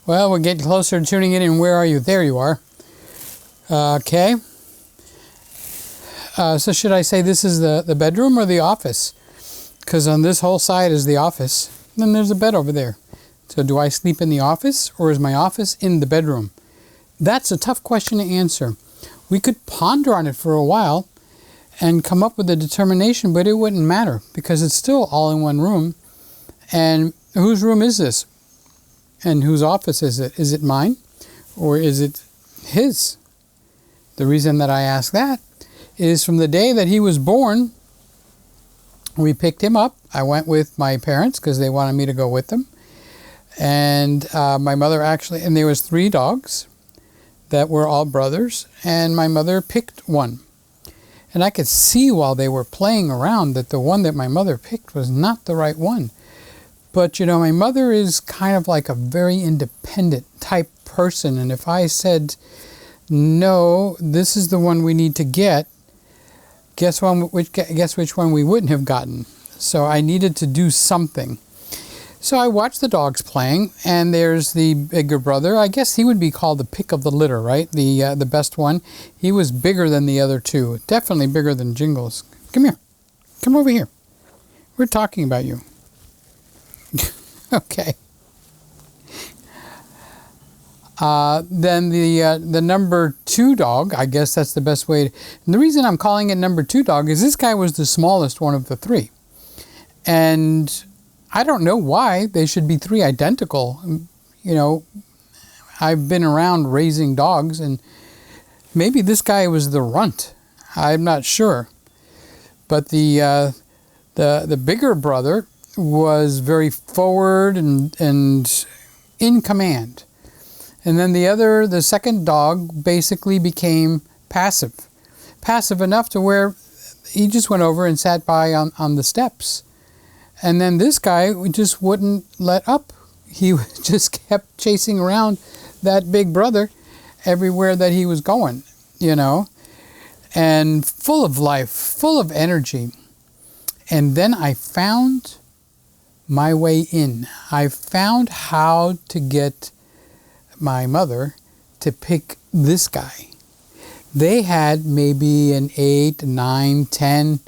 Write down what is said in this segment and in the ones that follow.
Well, we're getting closer to tuning in, and where are you? There you are. Okay. So should I say this is the bedroom or the office? Because on this whole side is the office. Then there's a bed over there. So do I sleep in the office, or is my office in the bedroom? That's a tough question to answer. We could ponder on it for a while and come up with a determination, but it wouldn't matter because it's still all in one room. And whose room is this? And whose office is it? Is it mine or is it his? The reason that I ask that is from the day that he was born, we picked him up. I went with my parents because they wanted me to go with them. And my mother actually, and there was 3 dogs that were all brothers, and my mother picked one. And I could see while they were playing around that the one that my mother picked was not the right one. But, you know, my mother is kind of like a very independent type person. And if I said, no, this is the one we need to get, guess which one we wouldn't have gotten. So I needed to do something. So I watched the dogs playing, and there's the bigger brother. I guess he would be called the pick of the litter, right? The best one. He was bigger than the other 2. Definitely bigger than Jingles. Come here. Come over here. We're talking about you. Okay. Then the number 2 dog, I guess that's the best way. And the reason I'm calling it number 2 dog is this guy was the smallest one of the 3. And I don't know why they should be 3 identical. You know, I've been around raising dogs, and maybe this guy was the runt. I'm not sure. But the bigger brother was very forward and in command. And then the second dog basically became passive. Passive enough to where he just went over and sat by on the steps. And then this guy just wouldn't let up. He just kept chasing around that big brother everywhere that he was going, you know. And full of life, full of energy. And then I found my way in. I found how to get my mother to pick this guy. They had maybe an 8, 9, 10,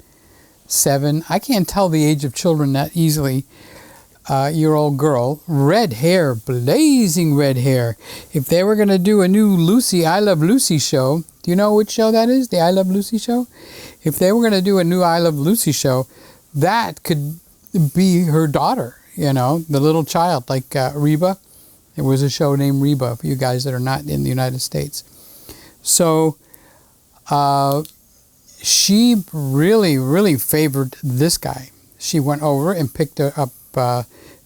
7. I can't tell the age of children that easily. Year-old girl, red hair, blazing red hair. If they were going to do a new Lucy, I Love Lucy show, do you know which show that is? The I Love Lucy show? If they were going to do a new I Love Lucy show, that could be her daughter, you know, the little child, like Reba. There was a show named Reba for you guys that are not in the United States. So she really, really favored this guy. She went over and picked up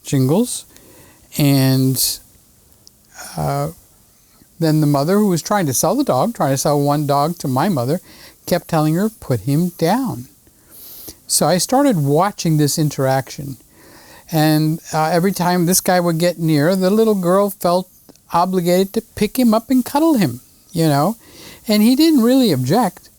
Jingles, and then the mother, who was trying to sell the dog, trying to sell one dog to my mother, kept telling her, put him down. So I started watching this interaction. And every time this guy would get near, the little girl felt obligated to pick him up and cuddle him, you know. And he didn't really object.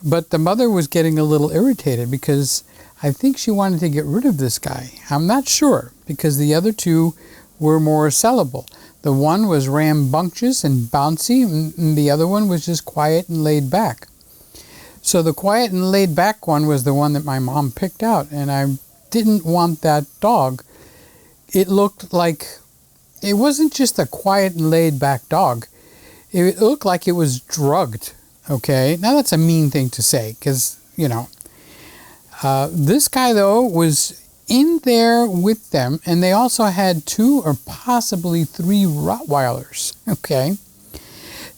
But the mother was getting a little irritated because I think she wanted to get rid of this guy. I'm not sure, because the other 2 were more sellable. The one was rambunctious and bouncy, and the other one was just quiet and laid back. So the quiet and laid back one was the one that my mom picked out, and I didn't want that dog. It looked like, it wasn't just a quiet and laid back dog. It looked like it was drugged, okay? Now that's a mean thing to say, because, you know, this guy, though, was in there with them, and they also had 2 or possibly 3 Rottweilers, okay?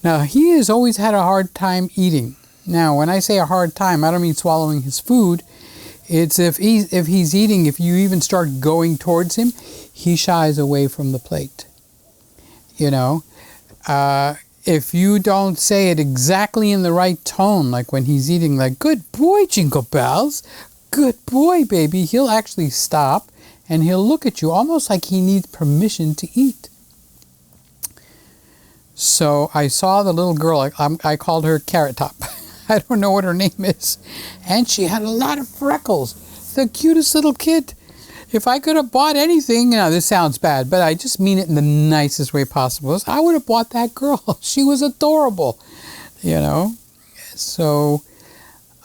Now, he has always had a hard time eating. Now, when I say a hard time, I don't mean swallowing his food. It's if he's eating, if you even start going towards him, he shies away from the plate. You know, if you don't say it exactly in the right tone, like when he's eating, like, good boy, Jingle Bells, good boy, baby, he'll actually stop and he'll look at you almost like he needs permission to eat. So I saw the little girl, I called her Carrot Top. I don't know what her name is. And she had a lot of freckles. The cutest little kid. if I could have bought anything, now this sounds bad, but I just mean it in the nicest way possible, I would have bought that girl. She was adorable, you know. So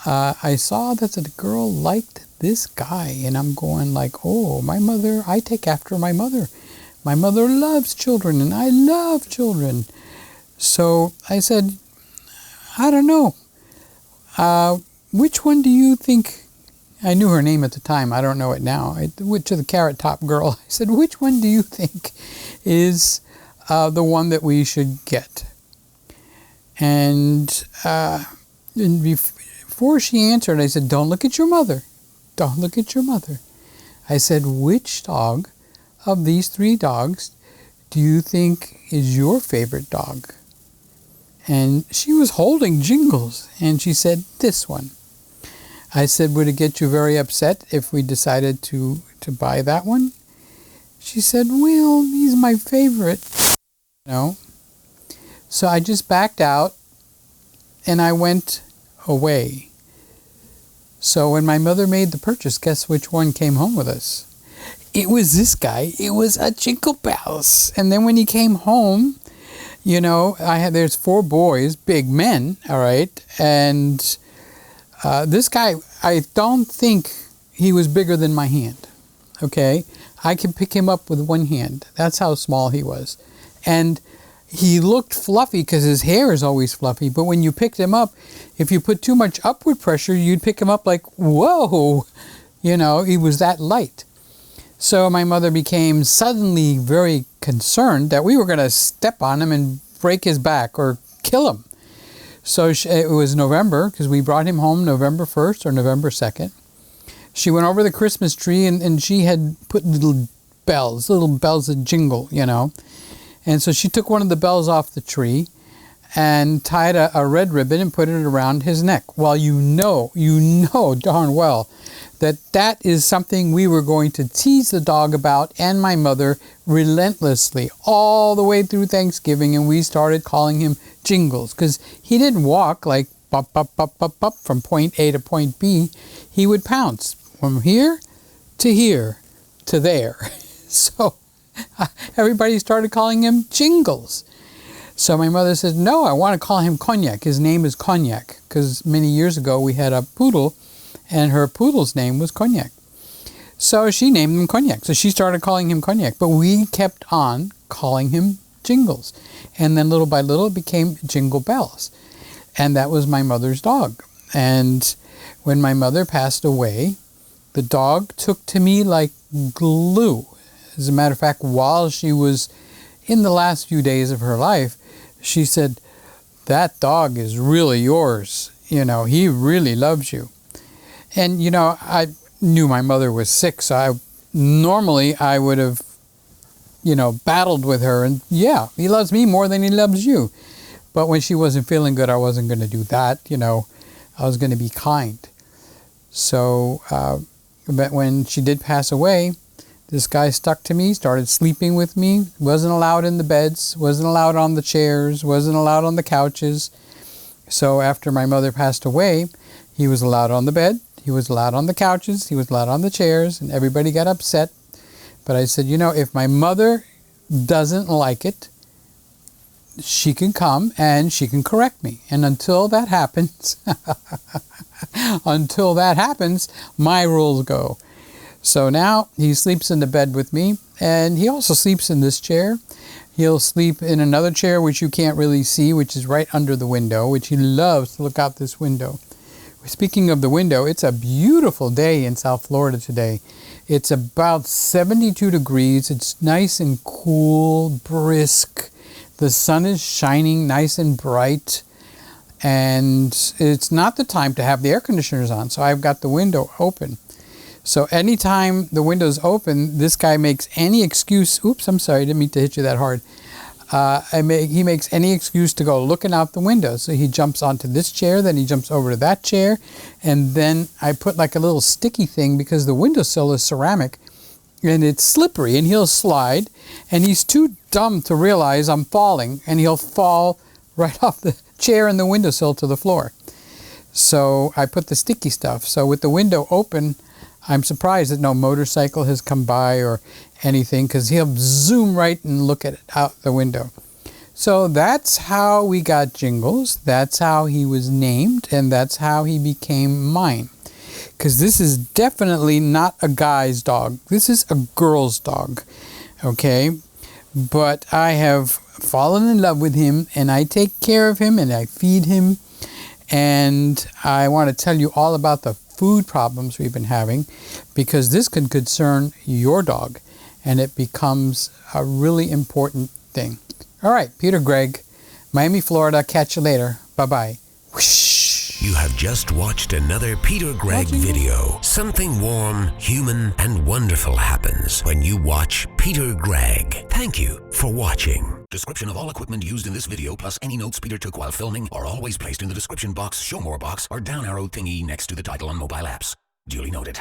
I saw that the girl liked this guy, and I'm going like, oh, my mother, I take after my mother. My mother loves children, and I love children. So I said, I don't know. Which one do you think? I knew her name at the time. I don't know it now. I went to the Carrot Top girl. I said, which one do you think is the one that we should get? And before she answered, I said, don't look at your mother. Don't look at your mother. I said, which dog of these 3 dogs do you think is your favorite dog? And she was holding Jingles, and she said, this one. I said, would it get you very upset if we decided to buy that one? She said, well, he's my favorite. You know? So I just backed out, and I went away. So when my mother made the purchase, guess which one came home with us? It was this guy. It was a Jingle Bells. And then when he came home, you know, there's 4 boys, big men, all right? And this guy, I don't think he was bigger than my hand, okay? I can pick him up with one hand. That's how small he was. And he looked fluffy because his hair is always fluffy. But when you picked him up, if you put too much upward pressure, you'd pick him up like, whoa, you know, he was that light. So my mother became suddenly very concerned that we were going to step on him and break his back or kill him. So it was November, because we brought him home November 1st or November 2nd. She went over the Christmas tree, and she had put little bells that jingle, you know. And so she took one of the bells off the tree and tied a red ribbon and put it around his neck. Well, you know darn well that is something we were going to tease the dog about, and my mother, relentlessly all the way through Thanksgiving, and we started calling him Jingles because he didn't walk like bop, bop, bop, bop, bop from point A to point B. He would pounce from here to there. So everybody started calling him Jingles. So my mother said, no, I want to call him Cognac. His name is Cognac, because many years ago we had a poodle, and her poodle's name was Cognac. So she named him Cognac. So she started calling him Cognac. But we kept on calling him Jingles. And then little by little it became Jingle Bells. And that was my mother's dog. And when my mother passed away, the dog took to me like glue. As a matter of fact, while she was in the last few days of her life, she said, that dog is really yours. You know, he really loves you. And, you know, I knew my mother was sick, so I would have, you know, battled with her. And yeah, he loves me more than he loves you. But when she wasn't feeling good, I wasn't going to do that. You know, I was going to be kind. So, but when she did pass away, this guy stuck to me, started sleeping with me, wasn't allowed in the beds, wasn't allowed on the chairs, wasn't allowed on the couches. So after my mother passed away, he was allowed on the bed, he was allowed on the couches, he was allowed on the chairs, and everybody got upset. But I said, you know, if my mother doesn't like it, she can come and she can correct me. And until that happens, my rules go. So now he sleeps in the bed with me, and he also sleeps in this chair. He'll sleep in another chair, which you can't really see, which is right under the window, which he loves to look out this window. Speaking of the window, it's a beautiful day in South Florida today. It's about 72 degrees. It's nice and cool, brisk. The sun is shining nice and bright. And it's not the time to have the air conditioners on, so I've got the window open. So anytime the window's open, this guy makes any excuse. Oops, I'm sorry, I didn't mean to hit you that hard. He makes any excuse to go looking out the window. So he jumps onto this chair, then he jumps over to that chair, and then I put like a little sticky thing because the windowsill is ceramic and it's slippery, and he'll slide, and he's too dumb to realize I'm falling, and he'll fall right off the chair and the windowsill to the floor. So I put the sticky stuff. So with the window open, I'm surprised that no motorcycle has come by or anything, because he'll zoom right and look at it out the window. So that's how we got Jingles. That's how he was named, and that's how he became mine. Because this is definitely not a guy's dog. This is a girl's dog, okay? But I have fallen in love with him, and I take care of him, and I feed him. And I want to tell you all about the food problems we've been having, because this could concern your dog, and it becomes a really important thing. All right, Peter Gregg, Miami, Florida. Catch you later. Bye-bye. Whoosh. You have just watched another Peter Gregg video. Something warm, human, and wonderful happens when you watch Peter Gregg. Thank you for watching. Description of all equipment used in this video, plus any notes Peter took while filming, are always placed in the description box, show more box, or down arrow thingy next to the title on mobile apps. Duly noted.